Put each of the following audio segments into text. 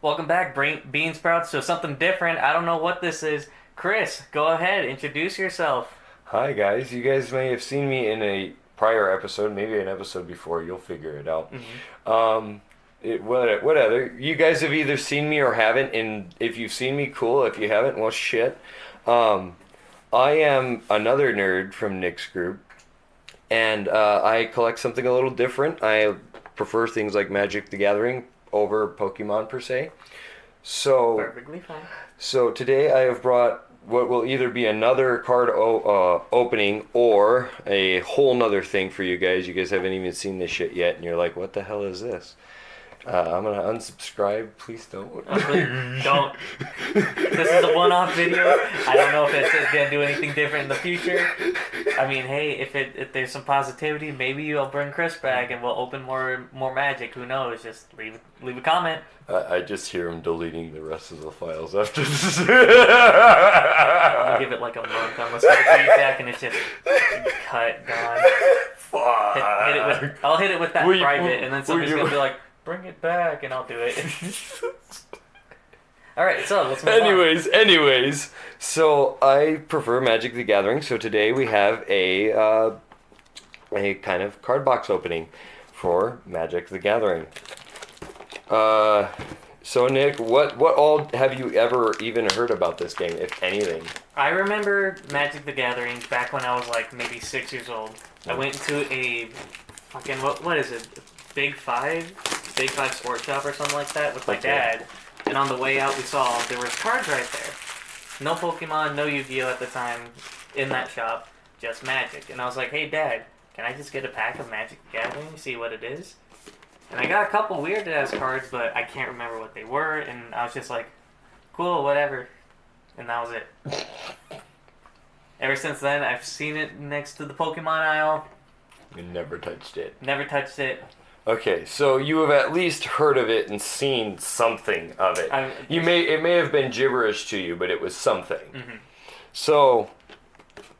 Welcome back, Bean Sprouts, to something different. I don't know what this is. Chris, go ahead, introduce yourself. Hi guys, you guys may have seen me in a prior episode, maybe an episode before. You'll figure it out. Hmm. Um, whatever. You guys have either seen me or haven't, and if you've seen me, cool. If you haven't, well, shit. Um, I am another nerd from Nick's group, and I collect something a little different. I prefer things like Magic the Gathering over Pokemon per se. So, Perfectly fine. so today I have brought what will either be another card opening or a whole nother thing for you guys. You guys haven't even seen this shit yet, and you're like, "What the hell is this?" I'm gonna unsubscribe. Please don't. Don't. This is a one-off video. I don't know if it's gonna do anything different in the future. I mean, hey, if there's some positivity, maybe you'll bring Chris back and we'll open more magic. Who knows? Just leave a comment. I just hear him deleting the rest of the files after this. I'm gonna give it like a month. I'm gonna start feedback and it's just cut, gone. Fuck. I'll hit it with that Will you- private, and then somebody's will you- gonna be like, "Bring it back," and I'll do it. All right, so let's move on. Anyways, so I prefer Magic the Gathering. So today we have a kind of card box opening for Magic the Gathering. So Nick, what all have you ever even heard about this game, if anything? I remember Magic the Gathering back when I was like maybe 6 years old. I went to a fucking what is it? Big Five Sports Shop or something like that with my That's right. dad. And on the way out, we saw there was cards right there. No Pokemon, no Yu-Gi-Oh at the time in that shop, just Magic. And I was like, "Hey, Dad, can I just get a pack of Magic the Gathering, see what it is?" And I got a couple weird ass cards, but I can't remember what they were. And I was just like, "Cool, whatever." And that was it. Ever since then, I've seen it next to the Pokemon aisle. You never touched it. Never touched it. Okay, so you have at least heard of it and seen something of it. It may have been gibberish to you, but it was something. Mm-hmm. So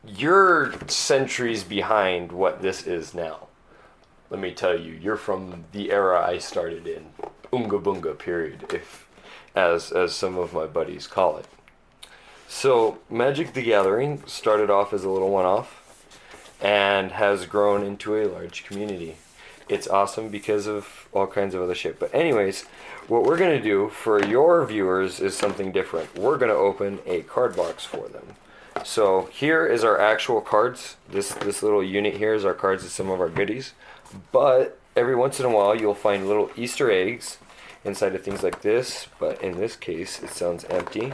you're centuries behind what this is now. Let me tell you, you're from the era I started in, Unga Bunga period, if as some of my buddies call it. So Magic the Gathering started off as a little one-off and has grown into a large community. It's awesome because of all kinds of other shit. But anyways, what we're going to do for your viewers is something different. We're going to open a card box for them. So here is our actual cards. This little unit here is our cards and some of our goodies. But every once in a while you'll find little Easter eggs inside of things like this. But in this case, it sounds empty.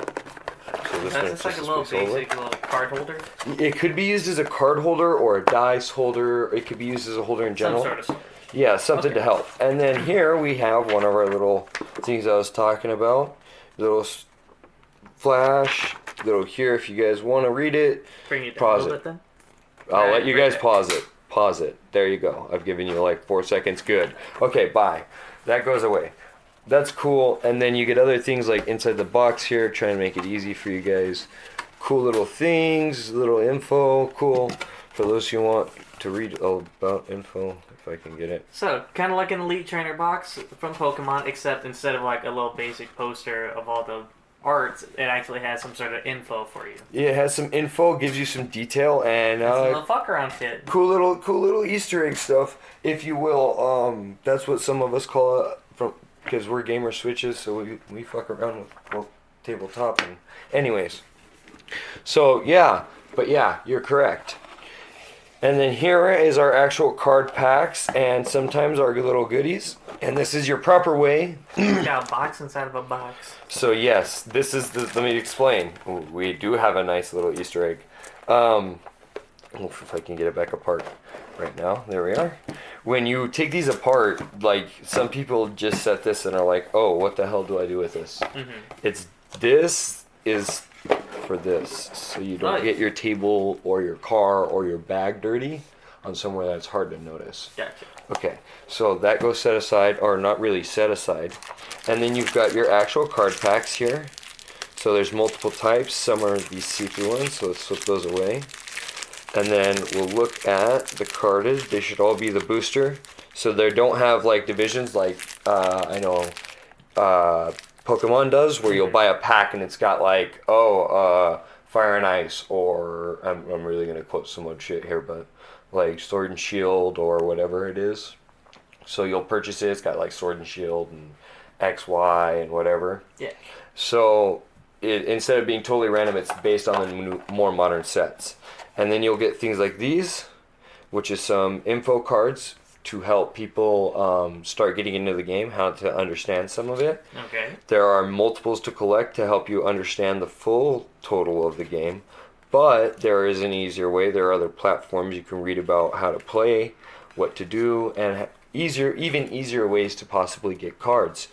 So this That's just like a little basic little card holder. It could be used as a card holder or a dice holder. It could be used as a holder in general. Some sort of storage. Yeah, something Okay. to help. And then here we have one of our little things I was talking about. Little flash. Little here if you guys want to read it. Bring it down Pause a little it. bit then. I'll let you bring guys it. pause it. Pause it. There you go. I've given you like 4 seconds. Good. Okay, bye. That goes away. That's cool. And then you get other things like inside the box here. Trying to make it easy for you guys. Cool little things. Little info. Cool. For those who want to read about info. If I can get it. So, kind of like an Elite Trainer box from Pokemon, except instead of like a little basic poster of all the arts, it actually has some sort of info for you. Yeah, it has some info, gives you some detail, and It's a little fuck around shit. cool little Easter egg stuff, if you will. That's what some of us call it, because we're gamer switches, so we fuck around with both tabletop and anyways. So yeah, you're correct. And then here is our actual card packs and sometimes our little goodies. And this is your proper way. Got a box inside of a box. So yes, this is let me explain. We do have a nice little Easter egg. If I can get it back apart right now. There we are. When you take these apart, like some people just set this and are like, "Oh, what the hell do I do with this?" Mm-hmm. This is for this, so you don't Nice. get your table or your car or your bag dirty on somewhere that's hard to notice. Gotcha. Okay, so that goes set aside, or not really set aside. And then you've got your actual card packs here. So there's multiple types. Some are these see-through ones, so let's flip those away. And then we'll look at the cardage. They should all be the booster. So they don't have like divisions like, I know, Pokemon does, where you'll buy a pack and it's got like, Fire and Ice, or I'm really gonna quote some old shit here, but like Sword and Shield or whatever it is. So you'll purchase it. It's got like Sword and Shield and X, Y, and whatever. Yeah. So instead of being totally random, it's based on the more modern sets. And then you'll get things like these, which is some info cards to help people start getting into the game, how to understand some of it. Okay. There are multiples to collect to help you understand the full total of the game. But there is an easier way. There are other platforms you can read about how to play, what to do, and even easier ways to possibly get cards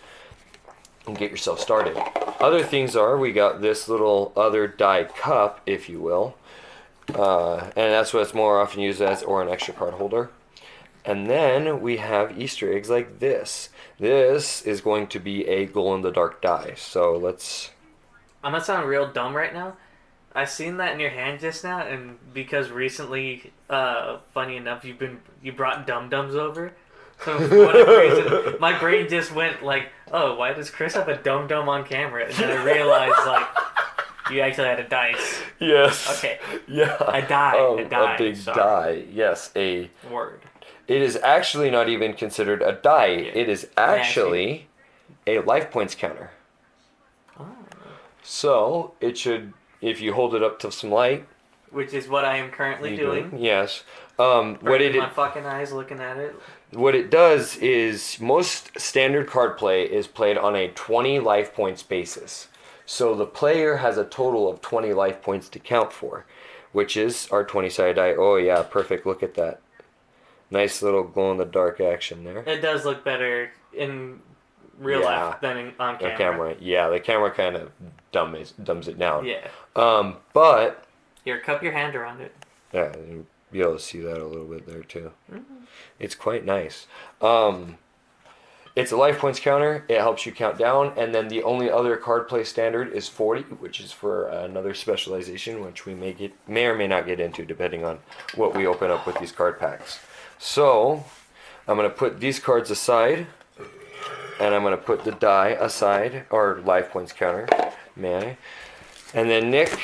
and get yourself started. Other things are, we got this little other die cup, if you will, and that's what it's more often used as, or an extra card holder. And then we have Easter eggs like this. This is going to be a glow-in-the-dark die. So let's... I'm gonna sound real dumb right now. I seen that in your hand just now, and because recently, funny enough, you brought dum-dums over. So for whatever reason, my brain just went like, oh, why does Chris have a dum-dum on camera? And then I realized, like, you actually had a dice. Yes. Okay. Yeah. A die. A big die. Yes. Word. It is actually not even considered a die. Yeah. It is actually a life points counter. Oh. So it should, if you hold it up to some light, which is what I am currently doing. Yes. My fucking eyes looking at it. What it does is most standard card play is played on a 20 life points basis. So the player has a total of 20 life points to count for, which is our 20-sided die. Oh yeah, perfect. Look at that. Nice little glow-in-the-dark action there. It does look better in real life than on camera. The camera. Yeah, the camera kind of dumbs it down. Yeah. But... Here, cup your hand around it. Yeah, you'll be able to see that a little bit there, too. Mm-hmm. It's quite nice. It's a life points counter. It helps you count down. And then the only other card play standard is 40, which is for another specialization, which we may or may not get into, depending on what we open up with these card packs. So, I'm going to put these cards aside, and I'm going to put the die aside, or life points counter, may I? And then, Nick,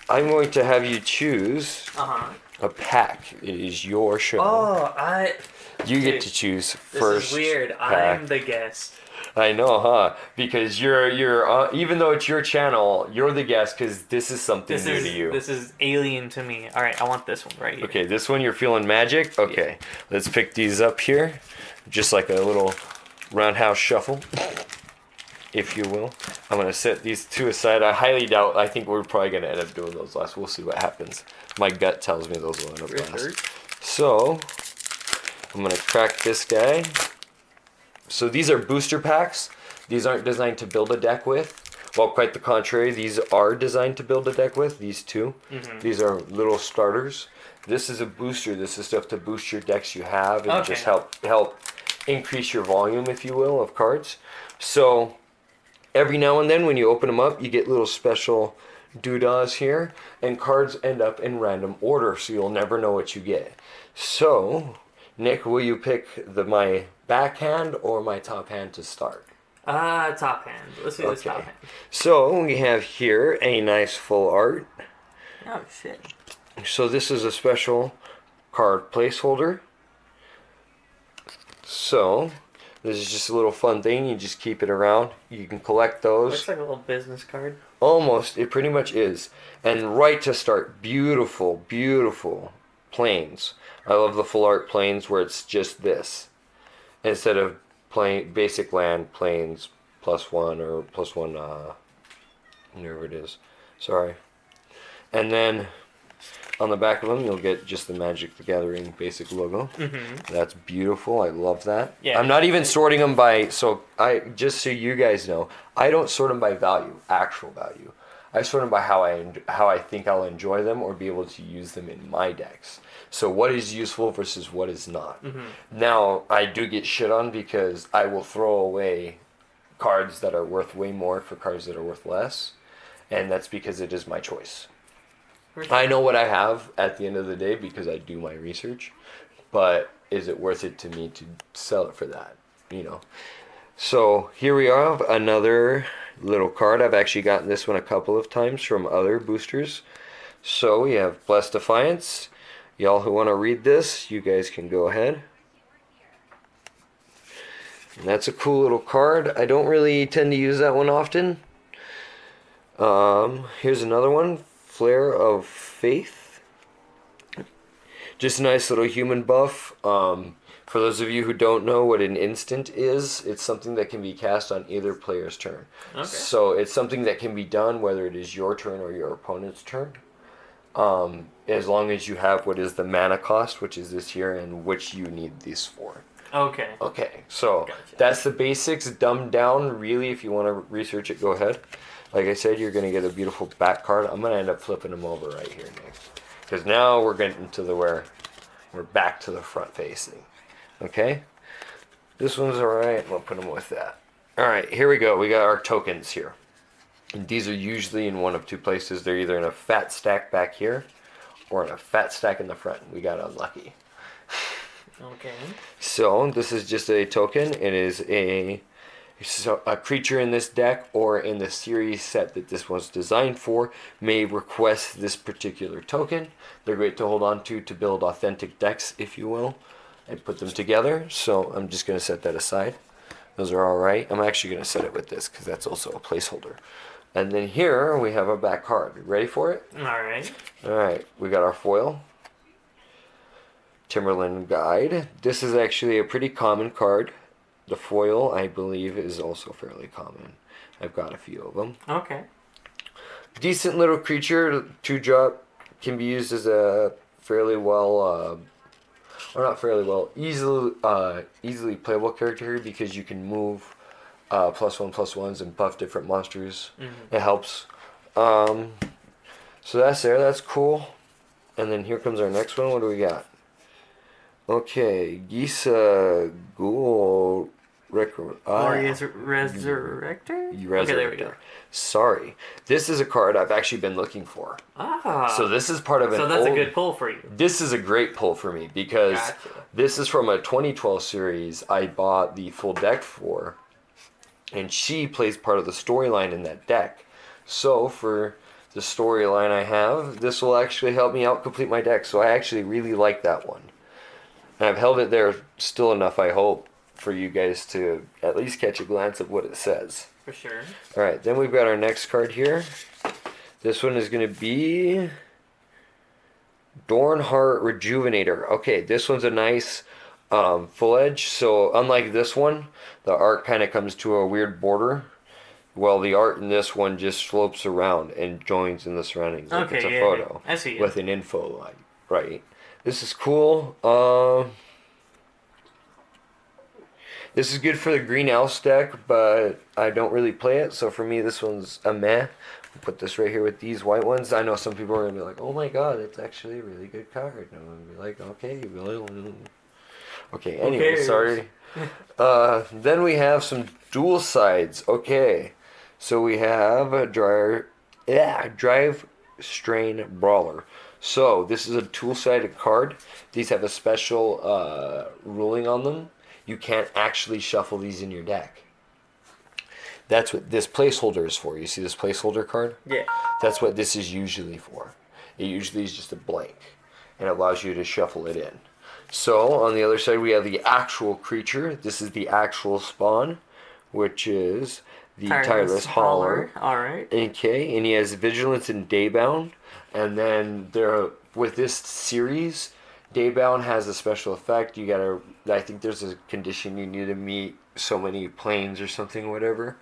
I'm going to have you choose a pack. It is your show. Oh, You get to choose first. This is weird. Pack. I'm the guest. I know, huh? Because you're even though it's your channel, you're the guest because this is something new to you. This is alien to me. All right, I want this one right here. Okay, this one you're feeling magic. Okay, let's pick these up here, just like a little roundhouse shuffle, if you will. I'm gonna set these two aside. I highly doubt. I think we're probably gonna end up doing those last. We'll see what happens. My gut tells me those will end up last. So I'm gonna crack this guy. So these are booster packs. These aren't designed to build a deck with. Well, quite the contrary. These are designed to build a deck with. These two. Mm-hmm. These are little starters. This is a booster. This is stuff to boost your decks you have and just help increase your volume, if you will, of cards. So every now and then when you open them up, you get little special doodahs here. And cards end up in random order, so you'll never know what you get. So, Nick, will you pick my backhand or my top hand to start? Top hand. Let's do this top hand. So we have here a nice full art. Oh shit. So this is a special card placeholder. So this is just a little fun thing. You just keep it around. You can collect those. Looks like a little business card. Almost. It pretty much is. And right to start, beautiful, beautiful planes. I love the full art planes where it's just this. Instead of playing basic land planes +1 or +1, whatever it is. Sorry. And then on the back of them, you'll get just the Magic the Gathering basic logo. Mm-hmm. That's beautiful. I love that. Yeah. I'm not even sorting them by, just so you guys know, I don't sort them by value, actual value. I sort them by how I think I'll enjoy them or be able to use them in my decks. So what is useful versus what is not. Mm-hmm. Now, I do get shit on because I will throw away cards that are worth way more for cards that are worth less. And that's because it is my choice. I know what I have at the end of the day because I do my research. But is it worth it to me to sell it for that? You know. So here we are, another little card. I've actually gotten this one a couple of times from other boosters. So we have Blessed Defiance. Y'all who want to read this, you guys can go ahead. And that's a cool little card. I don't really tend to use that one often. Here's another one, Flare of Faith. Just a nice little human buff. For those of you who don't know what an instant is, it's something that can be cast on either player's turn. Okay. So it's something that can be done whether it is your turn or your opponent's turn. As long as you have what is the mana cost, which is this here, and which you need these for. Okay. Okay, so Gotcha. that's the basics, dumbed down. Really, if you want to research it, go ahead. Like I said, you're going to get a beautiful back card. I'm going to end up flipping them over right here next. Because now we're getting to the where we're back to the front facing. Okay? This one's alright. We'll put them with that. Alright, here we go. We got our tokens here. And these are usually in one of two places. They're either in a fat stack back here or in a fat stack in the front. We got unlucky. Okay. So, this is just a token. It is a creature in this deck or in the series set that this was designed for may request this particular token. They're great to hold on to build authentic decks, if you will, and put them together. So I'm just going to set that aside. Those are alright. I'm actually going to set it with this because that's also a placeholder. And then here we have our back card. You ready for it? Alright. Alright, we got our foil. Timberland Guide. This is actually a pretty common card. The foil, I believe, is also fairly common. I've got a few of them. Okay. Decent little creature, 2-drop, can be used as a fairly well, or not fairly well, easily playable character here because you can move +1/+1s and buff different monsters. Mm-hmm. It helps. So that's there. That's cool. And then here comes our next one. What do we got? Okay, Gisa Ghoul Glorious Resurrector? Okay, there we go. Sorry. This is a card I've actually been looking for. Ah. So this is part of an So that's a good pull for you. This is a great pull for me because Gotcha. this is from a 2012 series I bought the full deck for. And she plays part of the storyline in that deck. So for the storyline I have, this will actually help me out complete my deck. So I actually really like that one. And I've held it there still enough, I hope, for you guys to at least catch a glance of what it says. For sure. Alright, then we've got our next card here. This one is going to be Dorn Rejuvenator. Okay, this one's a nice full edge. So unlike this one, the art kind of comes to a weird border. Well, the art in this one just slopes around and joins in the surroundings. Like Okay, it's a yeah, photo I see it. with an info line. Right. This is cool. This is good for the Green Elf deck, but I don't really play it. So for me, this one's a meh. I'll put this right here with these white ones. I know some people are going to be like, oh my god, it's actually a really good card. And I'm going to be like, okay, really? Okay, anyway, sorry. Then we have some dual sides. Okay, so we have a Drive Strain Brawler. So this is a dual-sided card. These have a special ruling on them. You can't actually shuffle these in your deck. That's what this placeholder is for. You see this placeholder card? Yeah. That's what this is usually for. It usually is just a blank, and it allows you to shuffle it in. So on the other side we have the actual creature. This is the actual spawn, which is the Tireless Hauler. Alright. Okay, and he has Vigilance and Daybound. And then with this series, Daybound has a special effect. I think there's a condition you need to meet so many planes or something, whatever.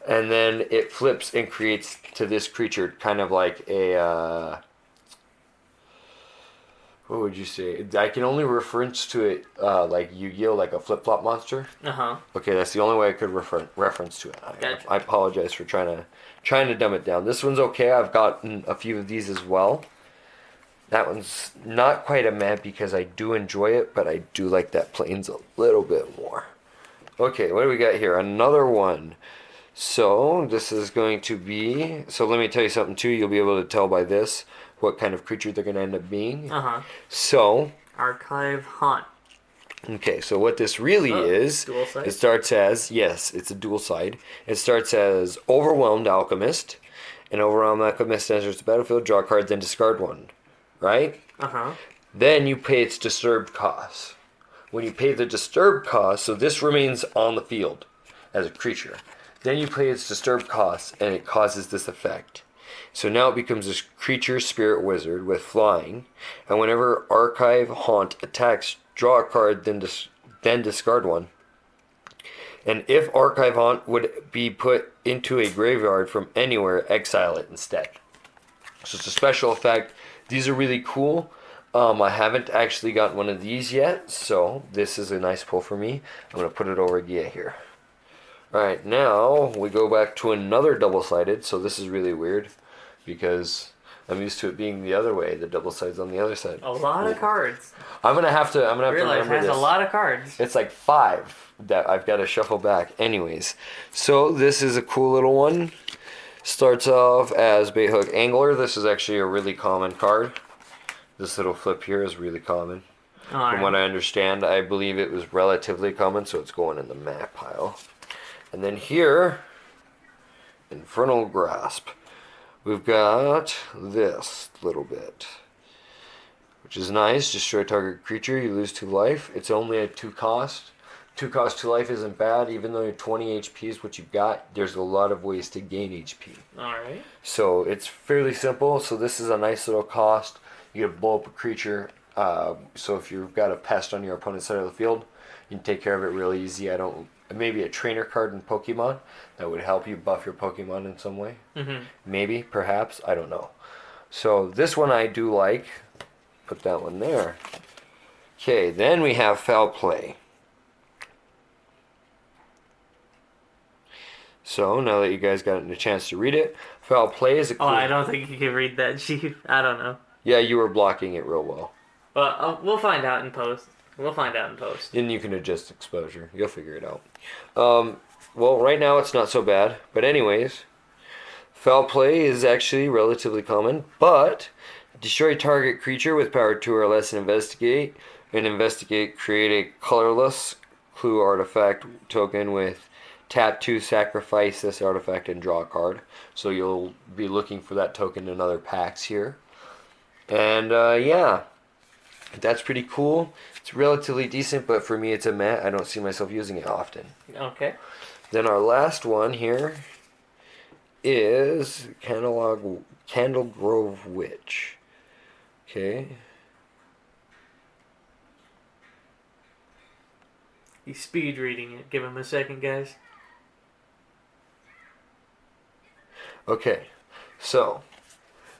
And then it flips and creates to this creature kind of like a, what would you say? I can only reference to it like Yu-Gi-Oh, like a flip-flop monster. Uh-huh. Okay, that's the only way I could reference to it. Gotcha. I apologize for trying to dumb it down. This one's okay. I've gotten a few of these as well. That one's not quite a meh because I do enjoy it, but I do like that planes a little bit more. Okay, what do we got here? Another one. So this is going to be, so let me tell you something too. You'll be able to tell by this what kind of creature they're going to end up being. Uh-huh. So Archive Haunt. Okay, so what this really is, dual side? it starts as, yes, it's a dual side. It starts as Overwhelmed Alchemist. An Overwhelmed Alchemist enters the battlefield, draw a card, then discard one. Right? Uh-huh. Then you pay its disturbed cost. When you pay the disturbed cost, so this remains on the field as a creature. Then you pay its disturbed cost, and it causes this effect. So now it becomes this creature spirit wizard with flying, and whenever Archive Haunt attacks, draw a card, then discard one. And if Archive Haunt would be put into a graveyard from anywhere, exile it instead. So it's a special effect. These are really cool. I haven't actually got one of these yet, so this is a nice pull for me. I'm going to put it over Gia here. Alright, now we go back to another double-sided, so this is really weird because I'm used to it being the other way. The double side's on the other side. A lot of cards. I'm gonna have to Real life remember has this. a lot of cards. It's like 5 that I've got to shuffle back. Anyways, so this is a cool little one. Starts off as Bait Hook Angler. This is actually a really common card. This little flip here is really common. From what I understand, I believe it was relatively common, so it's going in the map pile. And then here, Infernal Grasp. We've got this little bit, which is nice. Destroy target creature, you lose 2 life. It's only a 2 cost. 2 cost 2 life isn't bad, even though 20 HP is what you've got. There's a lot of ways to gain HP. Alright. So it's fairly simple. So this is a nice little cost. You get to blow up a creature. So if you've got a pest on your opponent's side of the field, you can take care of it really easy. Maybe a trainer card in Pokemon that would help you buff your Pokemon in some way. Mm-hmm. Maybe, perhaps, I don't know. So this one I do like. Put that one there. Okay, then we have Foul Play. So now that you guys got a chance to read it, Foul Play is a cool... Oh, I don't think you can read that, Chief. I don't know. Yeah, you were blocking it real well. Well, we'll find out in post. Then you can adjust exposure. You'll figure it out. Well, right now it's not so bad. But anyways, Foul Play is actually relatively common. But destroy target creature with power 2 or less and investigate. And investigate, create a colorless clue artifact token with tap 2, sacrifice this artifact, and draw a card. So you'll be looking for that token in other packs here. And yeah, that's pretty cool. It's relatively decent, but for me it's a meh. I don't see myself using it often. Okay. Then our last one here is Candle Grove Witch. Okay. He's speed reading it. Give him a second, guys. Okay. So,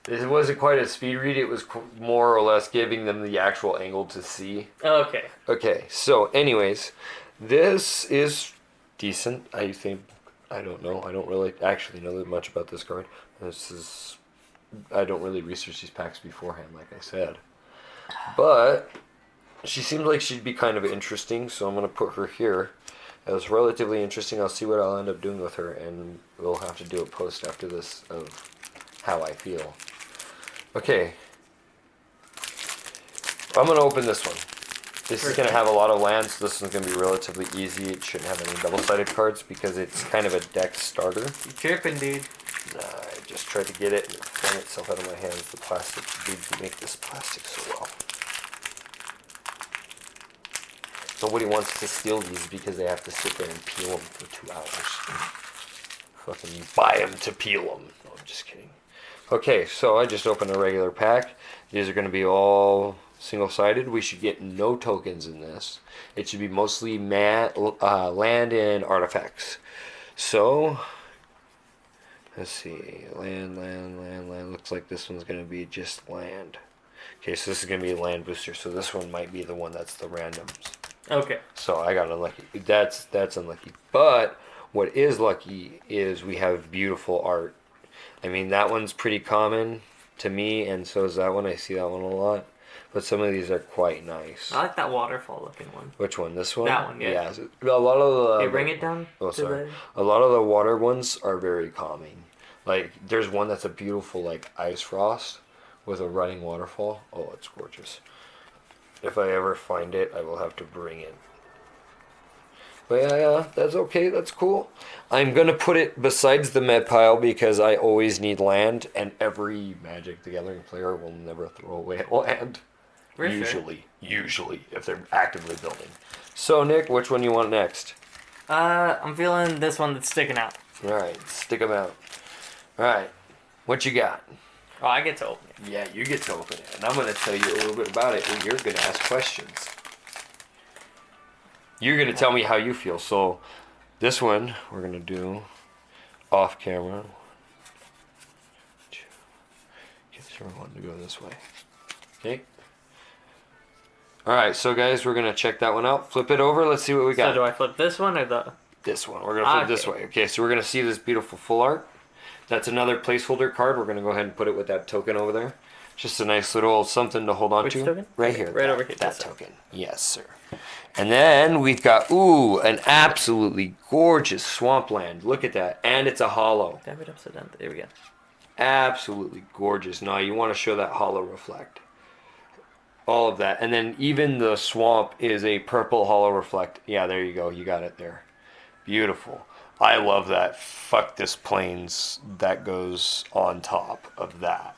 it wasn't quite a speed read. It was more or less giving them the actual angle to see. Okay. Okay. So, anyways, this is decent, I think. I don't know. I don't really actually know that much about this card. I don't really research these packs beforehand, like I said. But she seems like she'd be kind of interesting, so I'm going to put her here. It was relatively interesting. I'll see what I'll end up doing with her, and we'll have to do a post after this of how I feel. Okay. I'm going to open this one. This is going to have a lot of lands, so this one's going to be relatively easy. It shouldn't have any double-sided cards because it's kind of a deck starter. You tripping, dude. I just tried to get it and it flung itself out of my hands. The plastic dudes who make this plastic so well. Nobody wants to steal these because they have to sit there and peel them for 2 hours. Fucking buy them to peel them. No, I'm just kidding. Okay, so I just opened a regular pack. These are going to be all single-sided. We should get no tokens in this. It should be mostly land and artifacts. So, let's see. Land. Looks like this one's going to be just land. Okay, so this is going to be a land booster. So this one might be the one that's the randoms. Okay. So I got unlucky. That's unlucky. But what is lucky is we have beautiful art. I mean, that one's pretty common to me, and so is that one. I see that one a lot. But some of these are quite nice. I like that waterfall looking one. Which one? This one? That one, yeah. A lot of the... Hey, bring it down. Oh, sorry. A lot of the water ones are very calming. Like, there's one that's a beautiful, like, ice frost with a running waterfall. Oh, it's gorgeous. If I ever find it, I will have to bring it. But yeah, that's okay. That's cool. I'm going to put it besides the med pile because I always need land, and every Magic the Gathering player will never throw away land. For Usually, if they're actively building. So, Nick, which one you want next? I'm feeling this one that's sticking out. All right, stick them out. All right, what you got? Oh, I get to open it. Yeah, you get to open it, and I'm going to tell you a little bit about it, and you're going to ask questions. You're going to tell me how you feel. So, this one we're going to do off camera. Get everyone to go this way. Okay. All right, so guys, we're going to check that one out. Flip it over. Let's see what we got. So do I flip this one or the... This one. We're going to flip this way. Okay, so we're going to see this beautiful full art. That's another placeholder card. We're going to go ahead and put it with that token over there. Just a nice little something to hold on Which to. token? Right here. Right over here. That token. Yes, sir. And then we've got, an absolutely gorgeous swampland. Look at that. And it's a hollow. Damn it, upside down. There we go. Absolutely gorgeous. Now, you want to show that hollow reflect. All of that. And then even the swamp is a purple hollow reflect. Yeah, there you go. You got it there. Beautiful. I love that. Fuck this plains that goes on top of that.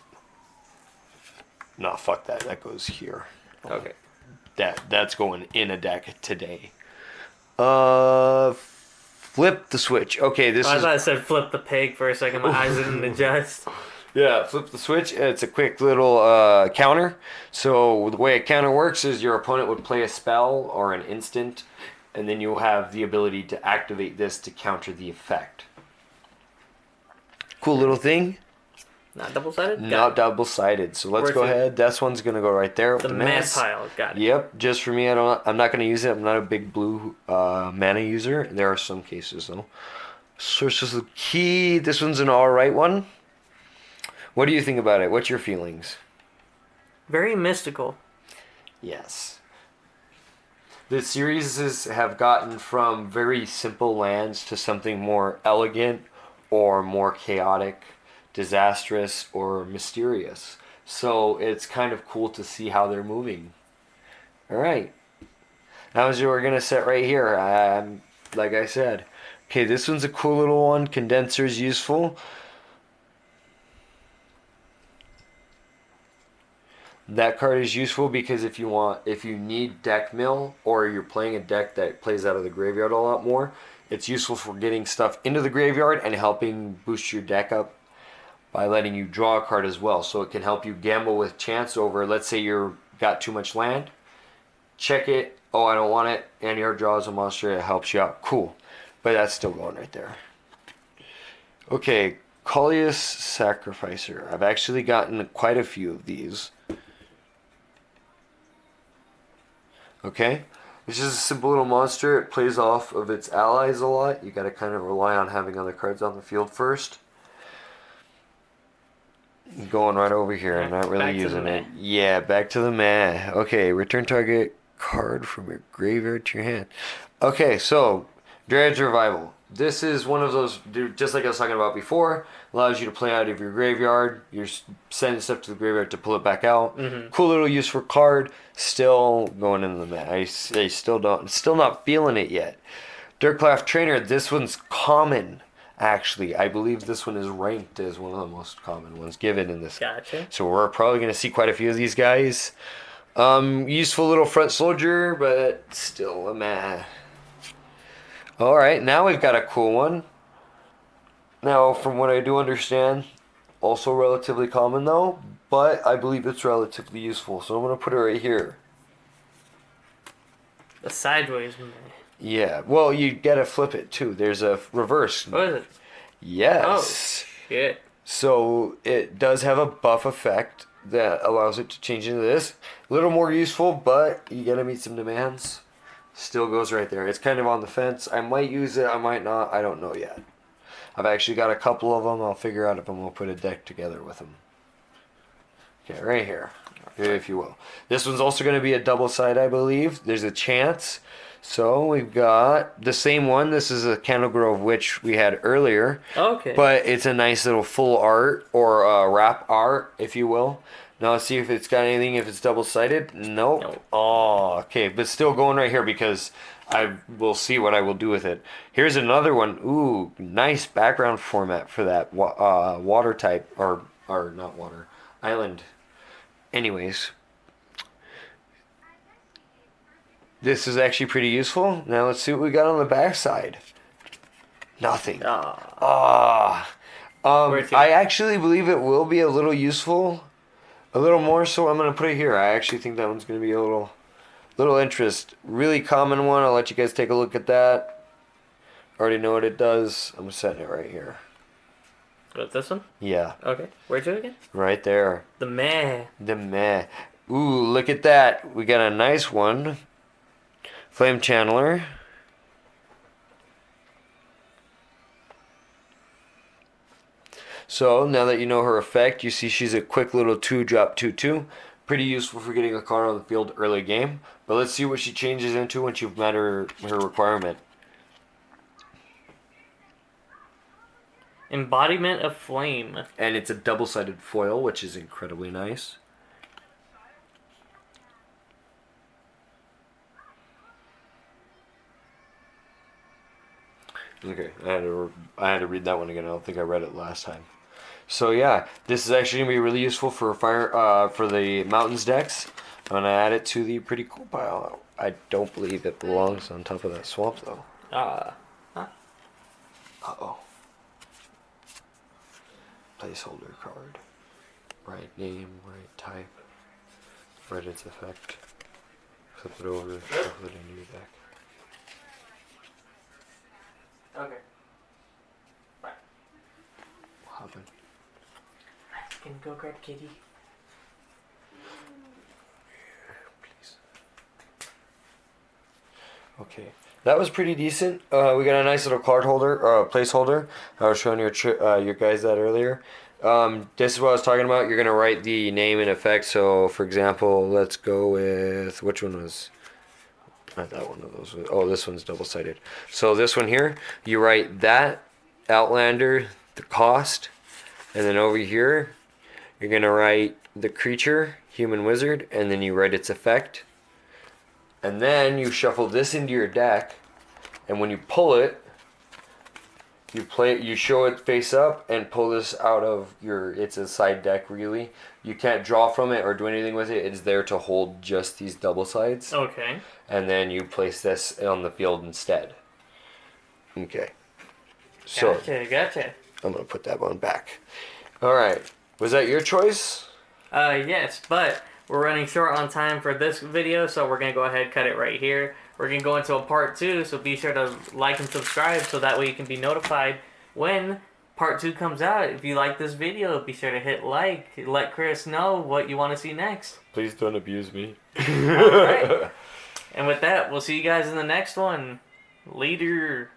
No, fuck that. That goes here. Okay. That's going in a deck today. Flip the switch. Okay, this I is... thought I said flip the pig for a second. My eyes didn't adjust. Yeah, flip the switch. It's a quick little counter. So the way a counter works is your opponent would play a spell or an instant, and then you'll have the ability to activate this to counter the effect. Cool little thing. Not double-sided? Not double-sided. So let's go ahead. This one's gonna go right there. The mana pile. Got it. Yep, just for me. I'm not gonna use it. I'm not a big blue mana user. There are some cases though. Sources of key. This one's an alright one. What do you think about it? What's your feelings? Very mystical. Yes. The series have gotten from very simple lands to something more elegant or more chaotic, disastrous, or mysterious. So it's kind of cool to see how they're moving. All right. Now we're going to set right here. Like I said. Okay, this one's a cool little one. Condenser's useful. That card is useful because if you need deck mill or you're playing a deck that plays out of the graveyard a lot more, it's useful for getting stuff into the graveyard and helping boost your deck up by letting you draw a card as well. So it can help you gamble with chance over, let's say you've got too much land, check it, oh I don't want it, and your draws a monster, it helps you out. Cool. But that's still going right there. Okay, Collius Sacrificer. I've actually gotten quite a few of these. Okay, this is a simple little monster. It plays off of its allies a lot. You gotta kind of rely on having other cards on the field first. Going right over here. I'm not really using it. Yeah, back to the meh. Okay, return target card from your graveyard to your hand. Okay, so Dredge Revival. This is one of those, just like I was talking about before, allows you to play out of your graveyard. You're sending stuff to the graveyard to pull it back out. Mm-hmm. Cool little useful card. Still going in the meh. I still not feeling it yet. Dirtcraft Trainer. This one's common. Actually, I believe this one is ranked as one of the most common ones given in this. Gotcha. So we're probably going to see quite a few of these guys. Useful little front soldier, but still a meh. Alright, now we've got a cool one. Now, from what I do understand, also relatively common though, but I believe it's relatively useful. So I'm going to put it right here. The sideways meh. Yeah, well, you gotta flip it too. There's a reverse. What is it? Yes. Oh, shit. So it does have a buff effect that allows it to change into this. A little more useful, but you gotta meet some demands. Still goes right there. It's kind of on the fence. I might use it, I might not. I don't know yet. I've actually got a couple of them. I'll figure out if I'm gonna put a deck together with them. Okay, right here, if you will. This one's also going to be a double side, I believe. There's a chance. So we've got the same one. This is a Candle Grove Witch we had earlier. Okay. But it's a nice little full art or wrap art, if you will. Now let's see if it's got anything, if it's double-sided. Nope. Nope. Oh, okay. But still going right here because I will see what I will do with it. Here's another one. Ooh, nice background format for that water type. Or not water. Island. Anyways. This is actually pretty useful. Now let's see what we got on the back side. Nothing. I actually believe it will be a little useful. A little more so. I'm going to put it here. I actually think that one's going to be a little interest. Really common one. I'll let you guys take a look at that. Already know what it does. I'm setting it right here. What, this one? Yeah. Okay. Where's it again? Right there. The meh. The meh. Ooh, look at that. We got a nice one. Flame Channeler. So, now that you know her effect, you see she's a quick little 2-drop 2/2. Pretty useful for getting a card on the field early game. But let's see what she changes into once you've met her requirement. Embodiment of Flame. And it's a double-sided foil, which is incredibly nice. Okay, I had to read that one again. I don't think I read it last time. So yeah, this is actually gonna be really useful for for the mountains decks. I'm gonna add it to the pretty cool pile. I don't believe it belongs on top of that swamp though. Huh? Uh-oh. Placeholder card. Right name, right type. Right its effect. Flip it over, shuffle it into your deck. Okay. Right. What happened? I can go grab Kitty. Please. Okay. That was pretty decent. We got a nice little card holder, placeholder. I was showing your guys that earlier. This is what I was talking about. You're gonna write the name and effect. So, for example, let's go with which one was? Not that one of those. Oh, this one's double-sided. So this one here, you write that Outlander, the cost, and then over here, you're gonna write the creature, human wizard, and then you write its effect. And then you shuffle this into your deck, and when you pull it, you show it face up and pull this out of it's a side deck really. You can't draw from it or do anything with it. It's there to hold just these double sides. Okay. And then you place this on the field instead. Okay. So Gotcha. I'm going to put that one back. Alright. Was that your choice? Yes, but we're running short on time for this video, so we're going to go ahead and cut it right here. We're going to go into a part 2, so be sure to like and subscribe so that way you can be notified when part 2 comes out. If you like this video, be sure to hit like. Let Chris know what you want to see next. Please don't abuse me. Alright. And with that, we'll see you guys in the next one. Later.